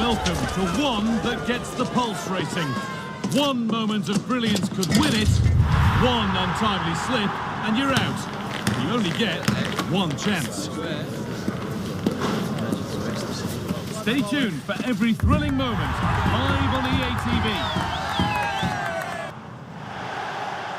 Welcome to one that gets the pulse racing. One moment of brilliance could win it, one untimely slip, and you're out. You only get one chance. Stay tuned for every thrilling moment, live on EA TV.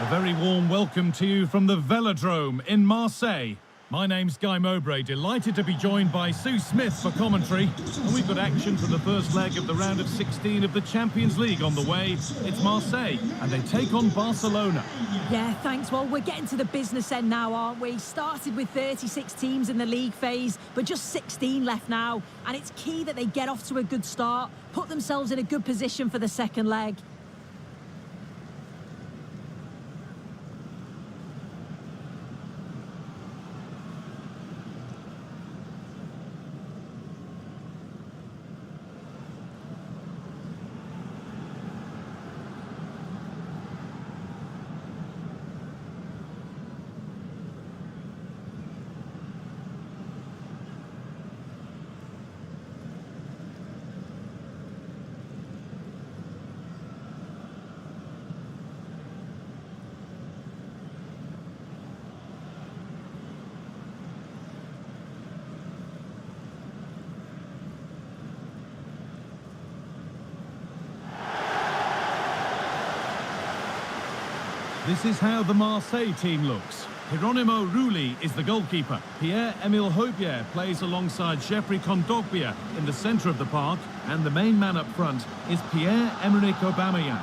A very warm welcome to you from the Velodrome in Marseille. My name's Guy Mowbray, delighted to be joined by Sue Smith for commentary. And we've got action for the first leg of the round of 16 of the Champions League on the way. It's Marseille, and they take on Barcelona. Yeah, thanks. Well, we're getting to the business end now, aren't we? Started with 36 teams in the league phase, but just 16 left now. And it's key that they get off to a good start, put themselves in a good position for the second leg. This is how the Marseille team looks. Hieronymo Rulli is the goalkeeper. Pierre-Emile Højbjerg plays alongside Jeffrey Kondogbia in the centre of the park, and the main man up front is Pierre-Emerick Aubameyang.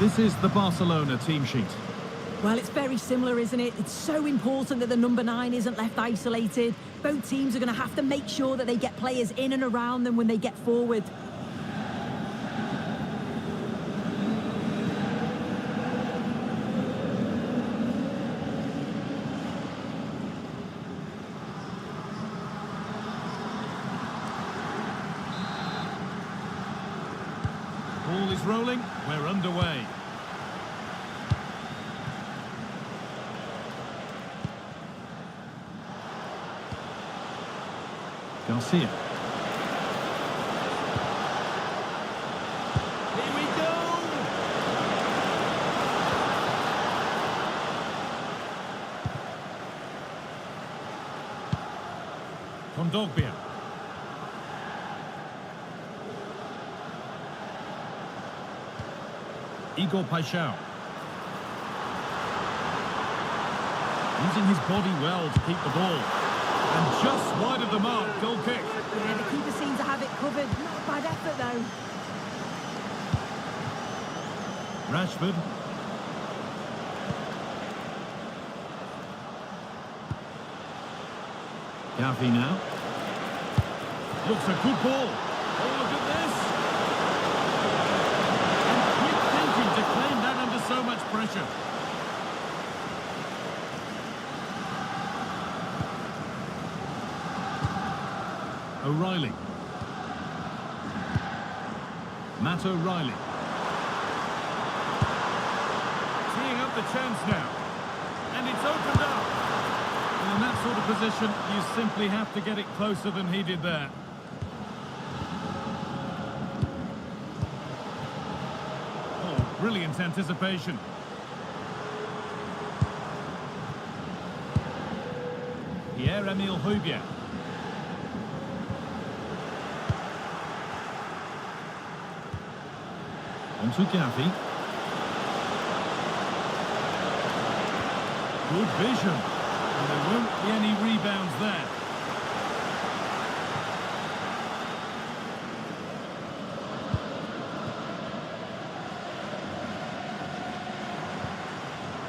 This is the Barcelona team sheet. Well, it's very similar, isn't it? It's so important that the number 9 isn't left isolated. Both teams are going to have to make sure that they get players in and around them when they get forward. Ball is rolling, we're underway. Garcia. Here we go! Kondogbia. Igor Paixão. Using his body well to keep the ball. And just wide of the mark, goal kick. Yeah, the keeper seems to have it covered. Not a bad effort, though. Rashford. Gavi now. Looks a good ball. Oh, look at this. And quick thinking to claim that under so much pressure. O'Reilly. Matt O'Reilly. Teeing up the chance now. And it's opened up. And in that sort of position, you simply have to get it closer than he did there. Oh, brilliant anticipation. Pierre-Emile Højbjerg. Onto Gavi. Good vision. And there won't be any rebounds there.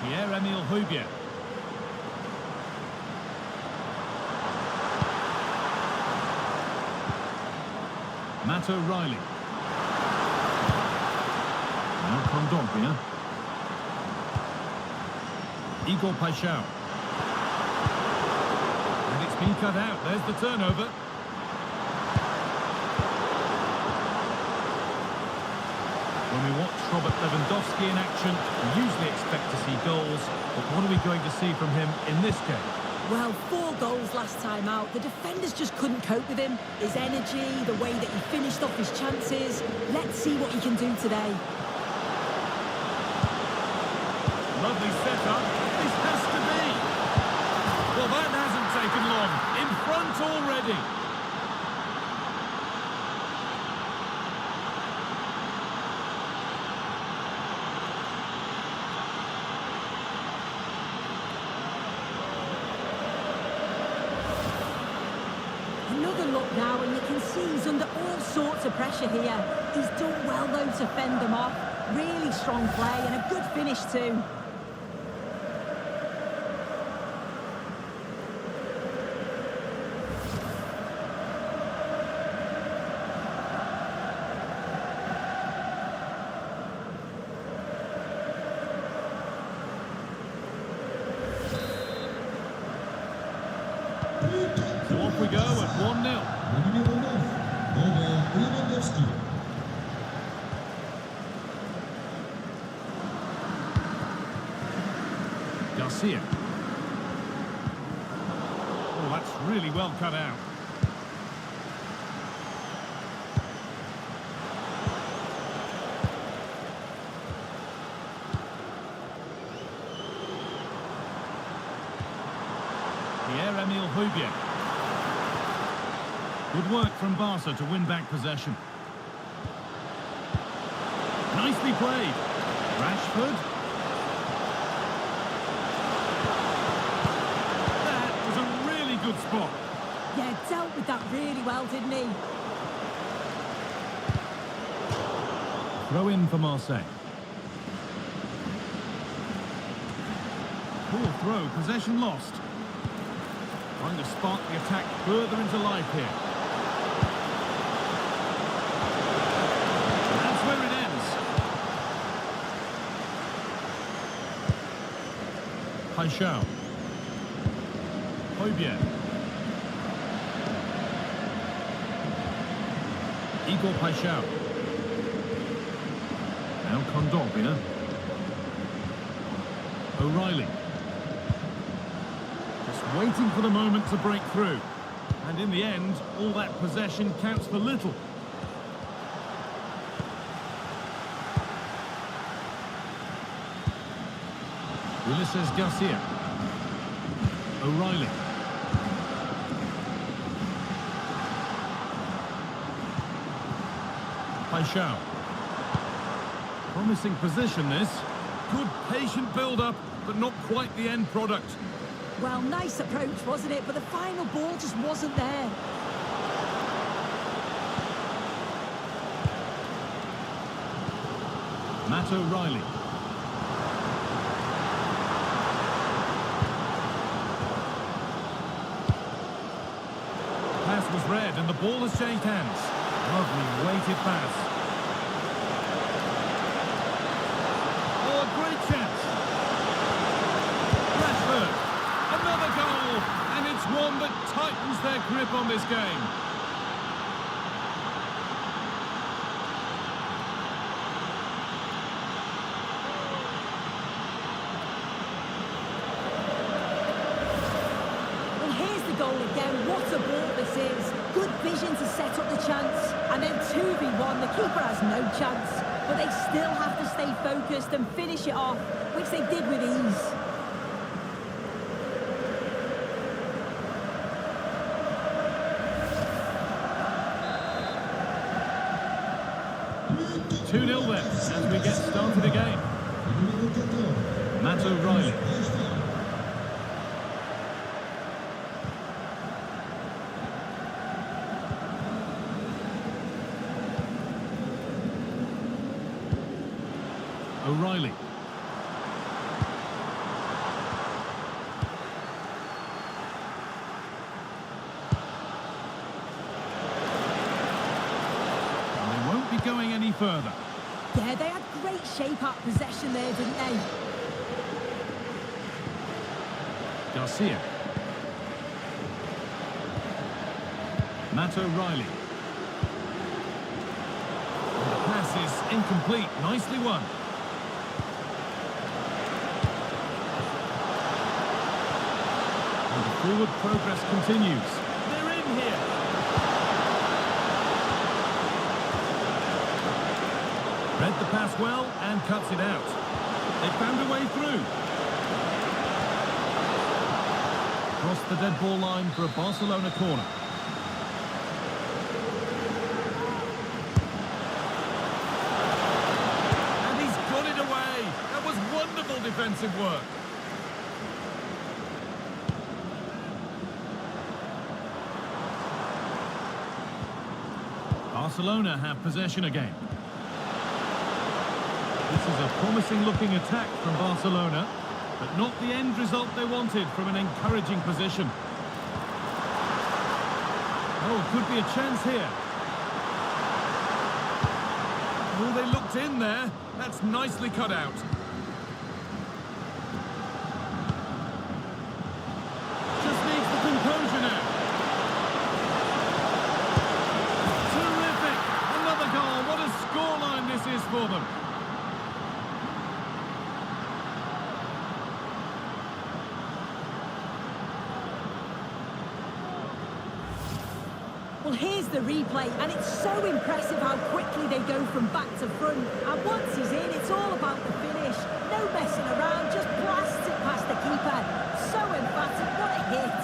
Pierre-Emile Højbjerg. Matt O'Reilly. Now Kondogbia. Igor Paixão. And it's been cut out. There's the turnover. When we watch Robert Lewandowski in action, we usually expect to see goals, but what are we going to see from him in this game? Well, 4 goals last time out. The defenders just couldn't cope with him. His energy, the way that he finished off his chances. Let's see what he can do today. Lovely setup. This has to be. Well, that hasn't taken long. In front already. Another look now, and you can see he's under all sorts of pressure here. He's done well, though, to fend them off. Really strong play and a good finish, too. So off we go at 1-0. Garcia. Oh, that's really well cut out. Pierre-Emile Højbjerg. Good work from Barca to win back possession. Nicely played. Rashford. That was a really good spot. Yeah, dealt with that really well, didn't he? Throw in for Marseille. Poor throw, possession lost. Trying to spark the attack further into life here. And that's where it ends. Paixão. Højbjerg. Igor Paixão. Now Kondogbia. O'Reilly. Just waiting for the moment to break through. And in the end, all that possession counts for little. Ulises Garcia. O'Reilly. Paixão. Promising position this. Good patient build-up, but not quite the end product. Well, nice approach, wasn't it? But the final ball just wasn't there. Matt O'Reilly. The pass was read and the ball has changed hands. Lovely weighted pass. Oh, a great chance. Rashford. Another goal. And it's one that tightens their grip on this game. Well, here's the goal again. What a ball this is. Good vision to set up the chance. And then 2v1, the keeper has no chance. But they still have to stay focused and finish it off, which they did with ease. Two 2-0 then, as we get started again. Matt O'Reilly. O'Reilly. going any further. Yeah, they had great shape out possession there, didn't they? Garcia. Matt O'Reilly. And the pass is incomplete. Nicely won. And the forward progress continues. They're in here. Read the pass well and cuts it out. They found a way through. Cross the dead ball line for a Barcelona corner. And he's got it away. That was wonderful defensive work. Barcelona have possession again. This is a promising-looking attack from Barcelona, but not the end result they wanted from an encouraging position. Oh, could be a chance here. Oh, they looked in there. That's nicely cut out. Just needs the composure now. Terrific! Another goal. What a scoreline this is for them. Well, here's the replay, and it's so impressive how quickly they go from back to front. And once he's in, it's all about the finish. No messing around, just blasts it past the keeper. So emphatic, what a hit.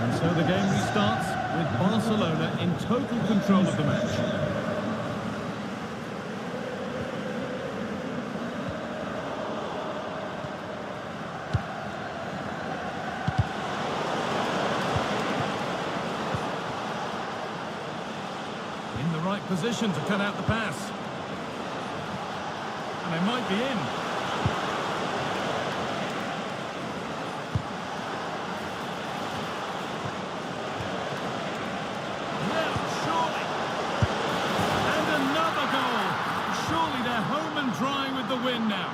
And so the game restarts with Barcelona in total control of the match. Position to cut out the pass. And they might be in. Yeah, surely. And another goal. Surely they're home and dry with the win now.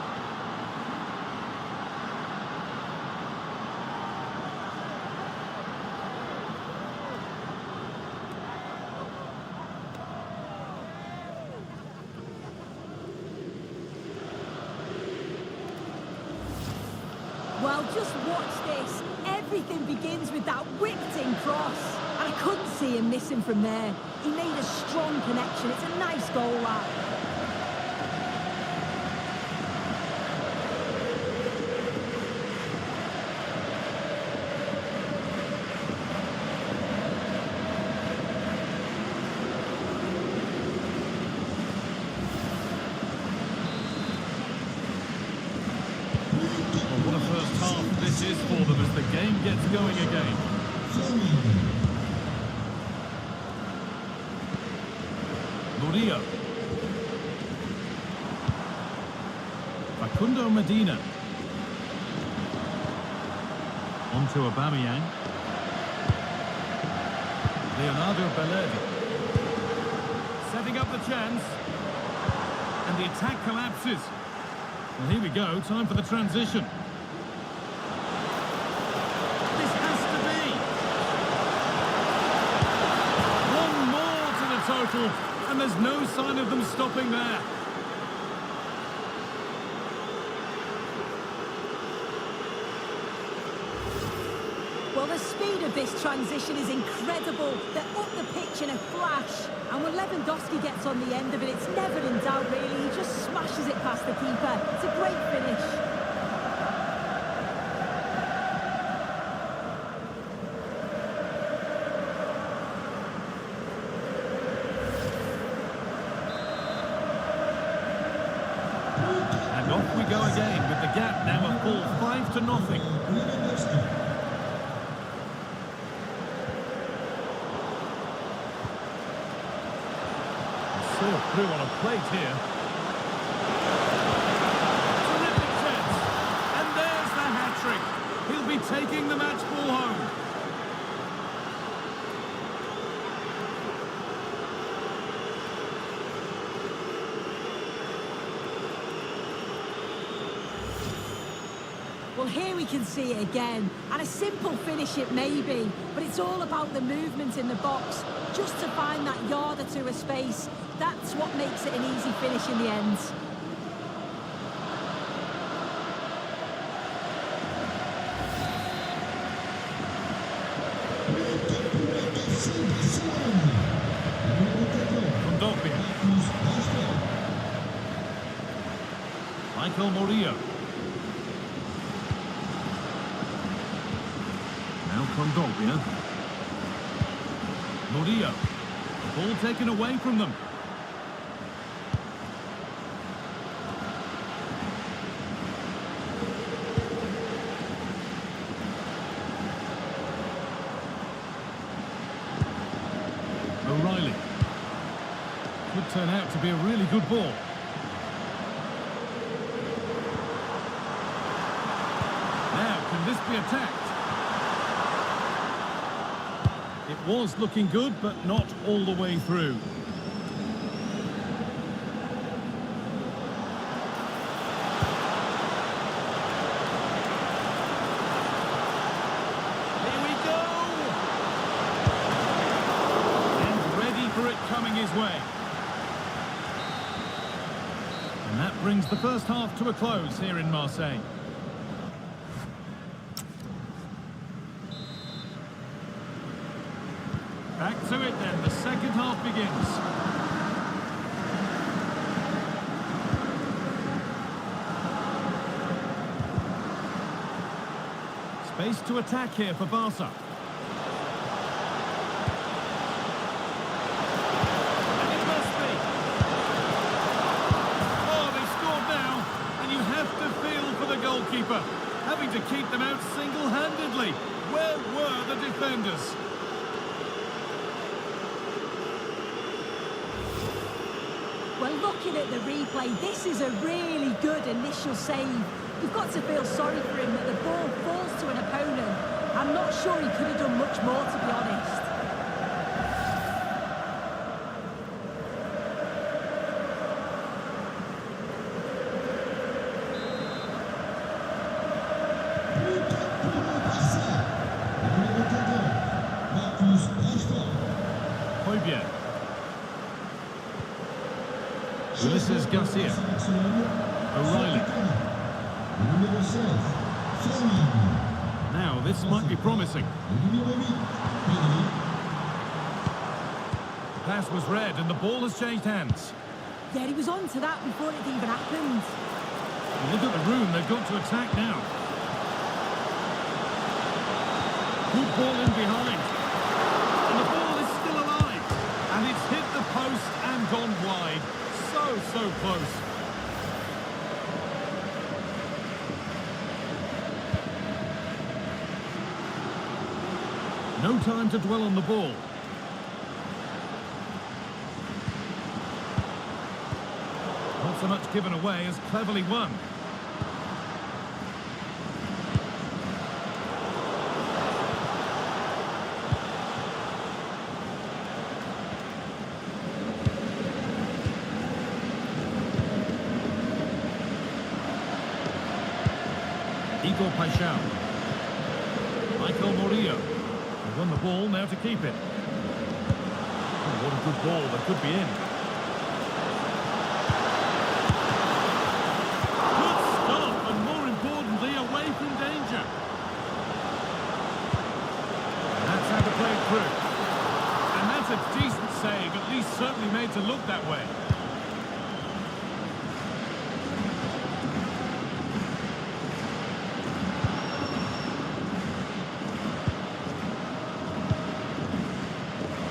Well, just watch this. Everything begins with that whipped-in cross. And I couldn't see him missing from there. He made a strong connection. It's a nice goal, that. What a first half this is for them as the game gets going again. Murillo. Facundo Medina. On to Aubameyang. Leonardo Belletti. Setting up the chance. And the attack collapses. Well, here we go, time for the transition. This has to be. One more to the total, and there's no sign of them stopping there. Well, the speed of this transition is incredible. They're up the pitch in a flash. And when Lewandowski gets on the end of it, it's never in doubt, really. He just smashes it past the keeper. It's a great finish. And off we go again, with the gap now a full 5-0. Through on a plate here. Terrific chance. And taking the match ball home. Well, here we can see it again, and a simple finish it may be, but it's all about the movement in the box, just to find that yard or two of space. That's what makes it an easy finish in the end. Michael Murillo. Now Kondogbia. Murillo. Ball taken away from them. O'Reilly. Could turn out to be a really good ball. Now, can this be attacked? It was looking good, but not all the way through. Here we go! And ready for it coming his way. And that brings the first half to a close here in Marseille. Back to it then, the second half begins. Space to attack here for Barca. And it must be. Oh, they've scored now, and you have to feel for the goalkeeper, having to keep them out single-handedly. Where were the defenders? Well, looking at the replay, this is a really good initial save. You've got to feel sorry for him that the ball falls to an opponent. I'm not sure he could have done much more, to be honest. Hoybier. This is Garcia. O'Reilly. Now, this might be promising. Pass was read and the ball has changed hands. Yeah, he was on to that before it even happened. Look at the room they've got to attack now. Good ball in behind. And the ball is still alive. And it's hit the post and gone wide. So close. No time to dwell on the ball. Not so much given away as cleverly won. Igor Paixão. Michael Murillo. They won the ball, now to keep it. Oh, what a good ball, that could be in. Good stop, and more importantly, away from danger. And that's how to play it through. And that's a decent save, at least certainly made to look that way.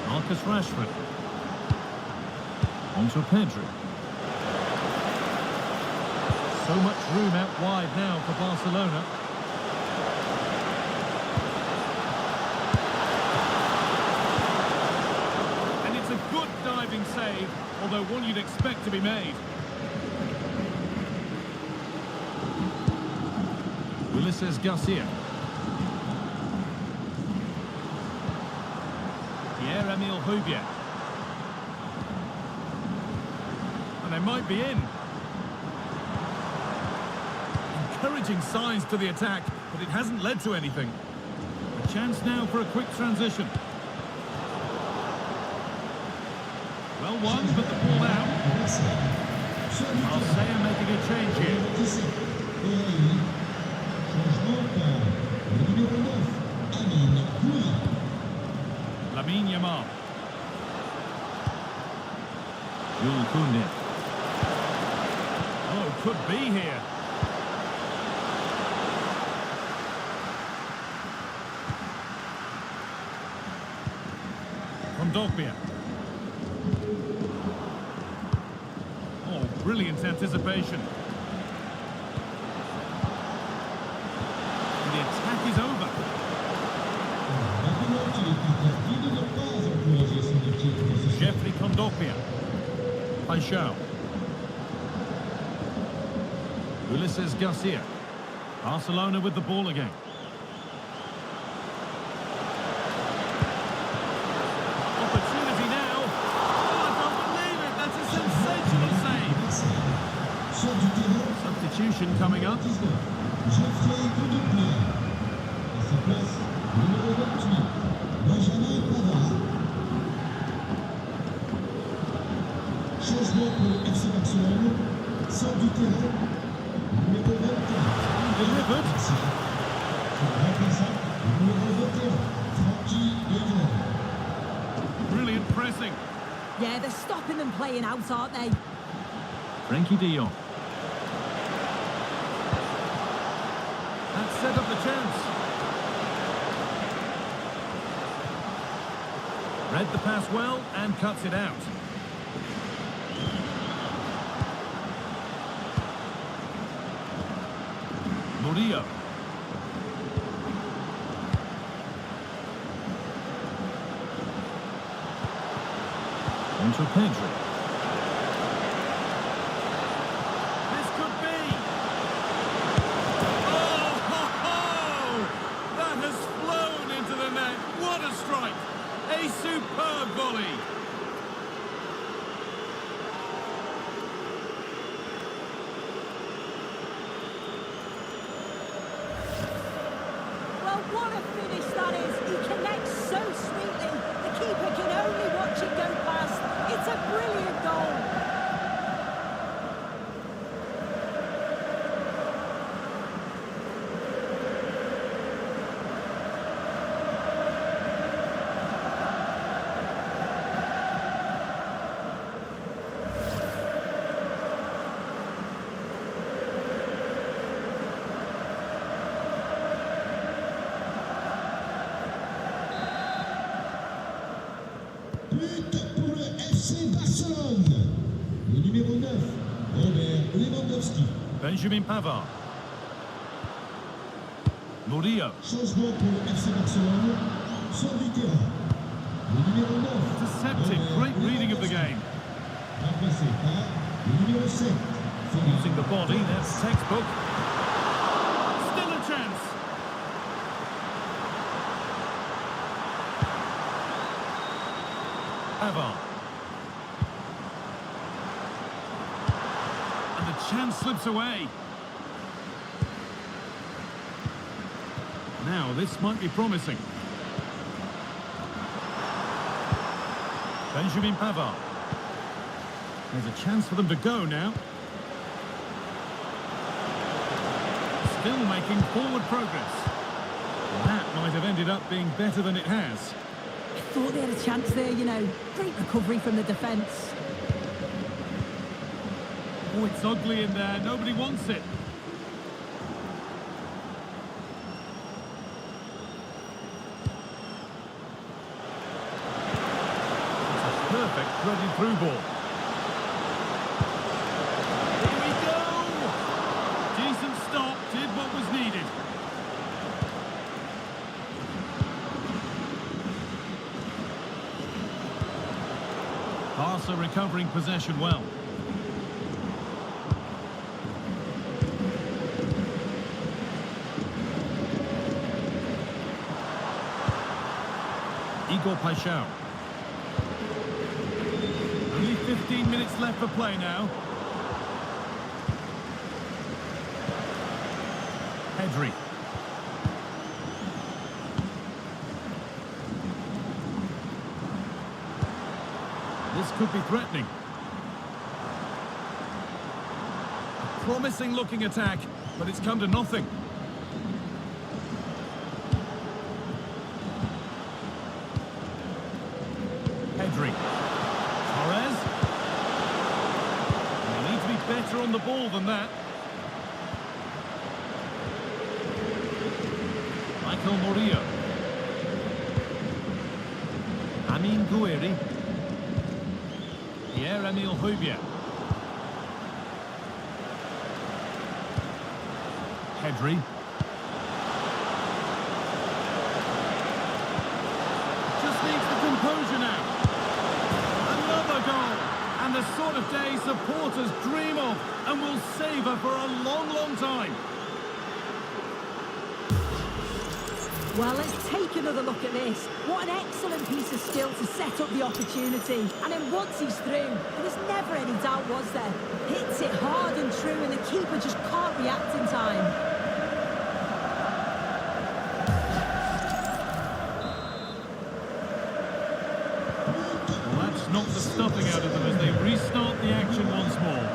Marcus Rashford. On to Pedri. So much room out wide now for Barcelona. And it's a good diving save, although one you'd expect to be made. Ulises Garcia. Emil Hubier. And they might be in. Encouraging signs to the attack, but it hasn't led to anything. A chance now for a quick transition. Well won, but the ball out. Marseille are making a change here. Lamine Yamal. Jules Koundé. Oh, could be here. Kondogbia. Oh, brilliant anticipation. And the attack is over. Jeffrey Kondogbia. Paixão. Ulises Garcia. Barcelona with the ball again. Opportunity now. Oh, I don't believe it. That's a sensational save. Substitution coming up. Changement pour FC Barcelone, sort du terrain, numéro 24. Delivered. Remplaçant, numéro 21, Frankie de Jong. Brilliant pressing. Yeah, they're stopping them playing out, aren't they? Frankie de Jong. That set up the chance. Read the pass well and cuts it out. Murillo. Into Pedri. This could be. Oh, ho, ho! That has flown into the net. What a strike! A superb volley. Well, what a finish that is. He connects so sweetly. The keeper can only watch it go past. It's a brilliant goal. But pour le FC Barcelone. Le numéro 9, Robert Lewandowski. Benjamin Pavard. Murillo. Changement pour le FC Barcelone, sort du terrain. Le numéro 9, Deceptive. Great reading of the game. remplacé par le numéro 7, Using the body, that's textbook. Still a chance. Pavard. And the chance slips away. Now, this might be promising. Benjamin Pavard. There's a chance for them to go now. Still making forward progress. That might have ended up being better than it has. I thought they had a chance there, you know. Great recovery from the defence. Oh, it's ugly in there. Nobody wants it. It's a perfect threaded through ball. Here we go! Decent stop, did what was needed. Barca recovering possession well. Igor Paixão. 15 minutes left for play now. Pedri. This could be threatening. A promising looking attack, but it's come to nothing. Pedri. Torres. They need to be better on the ball than that. Michael Murillo. Amin Gouiri. Pierre-Emile Højbjerg. Pedri. Just needs the composure now. Another goal. And the sort of day supporters dream of and will savour for a long, long time. Well, let's take another look at this. What an excellent piece of skill to set up the opportunity. And then once he's through, there was never any doubt, was there? Hits it hard and true, and the keeper just can't react in time. Well, that's knocked the stuffing out of them as they restart the action once more.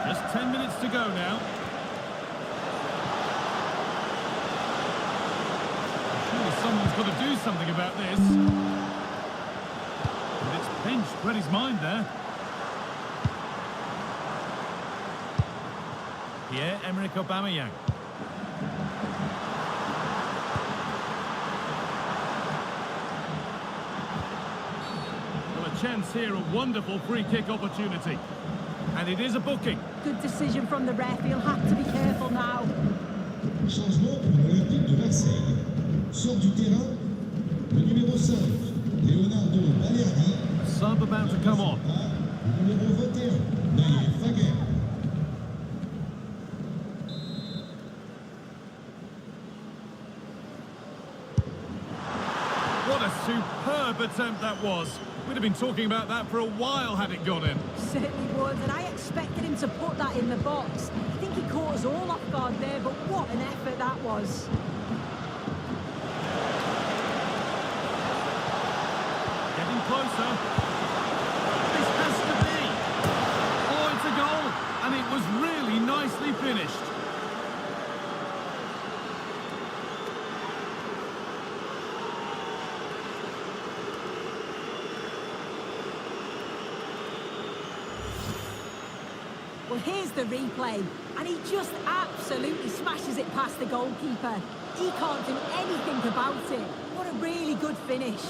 Just 10 minutes to go now. Someone's got to do something about this. But it's pinched, read his mind there. Pierre-Emerick Aubameyang. Well, a chance here, a wonderful free kick opportunity. And it is a booking. Good decision from the ref. He'll have to be careful now. Changement pour l'Olympique de Marseille. Sort du terrain, le numéro 5, Leonardo Balerdi. A sub about to come on. Le numéro 21, Naïef Faguer. What a superb attempt that was. We'd have been talking about that for a while had it gone in. Certainly would, and I expected him to put that in the box. I think he caught us all off guard there, but what an effort that was. Closer. This has to be. Oh, it's a goal, and it was really nicely finished. Well, here's the replay, and he just absolutely smashes it past the goalkeeper. He can't do anything about it. What a really good finish.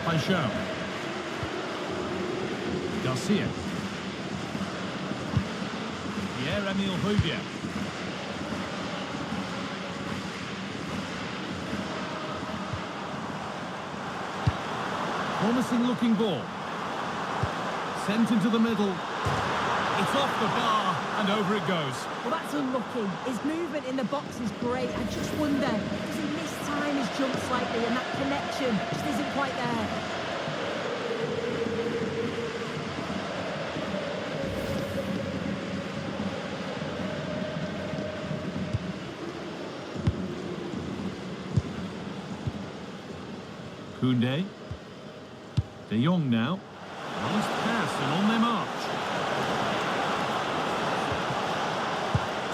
Paixão. Garcia. Pierre-Emile Højbjerg. Promising looking ball. Sent into the middle. It's off the bar and over it goes. Well, that's unlucky. His movement in the box is great. I just wonder, does he mistime his jump slightly and that connection just isn't quite there? Koundé. De Jong now. Nice pass and on their march.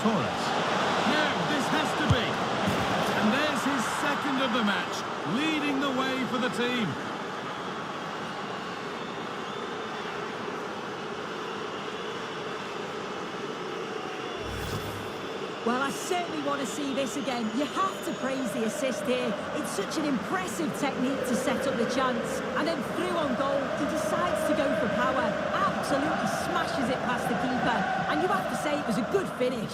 Torres. Now this has to be. And there's his second of the match, leading the way for the team. Well, I certainly want to see this again. You have to praise the assist here. It's such an impressive technique to set up the chance. And then through on goal, he decides to go for power. Absolutely smashes it past the keeper. And you have to say it was a good finish.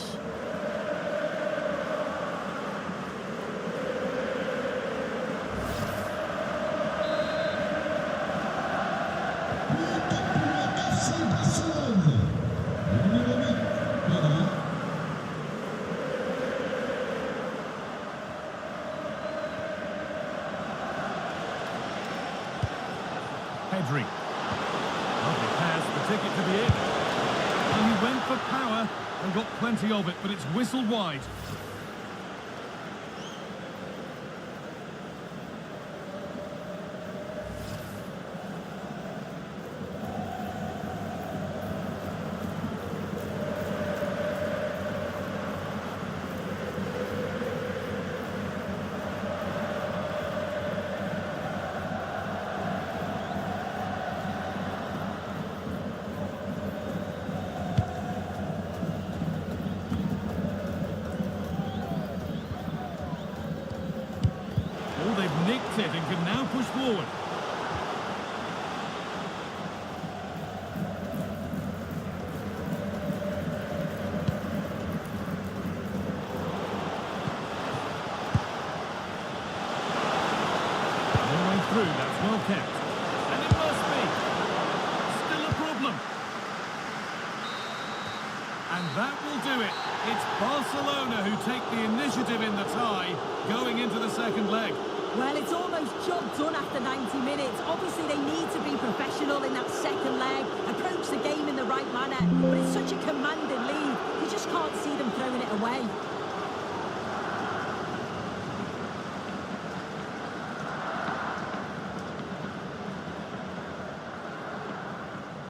Pedri. Lovely pass, the ticket to the in. And he went for power and got plenty of it, but it's whistled wide. Oh, they've nicked it and can now push forward. No way through, that's well kept. And it must be. Still a problem. And that will do it. It's Barcelona who take the initiative in the tie, going into the second leg. Well, it's almost job done after 90 minutes. Obviously, they need to be professional in that second leg, approach the game in the right manner. But it's such a commanding lead, you just can't see them throwing it away.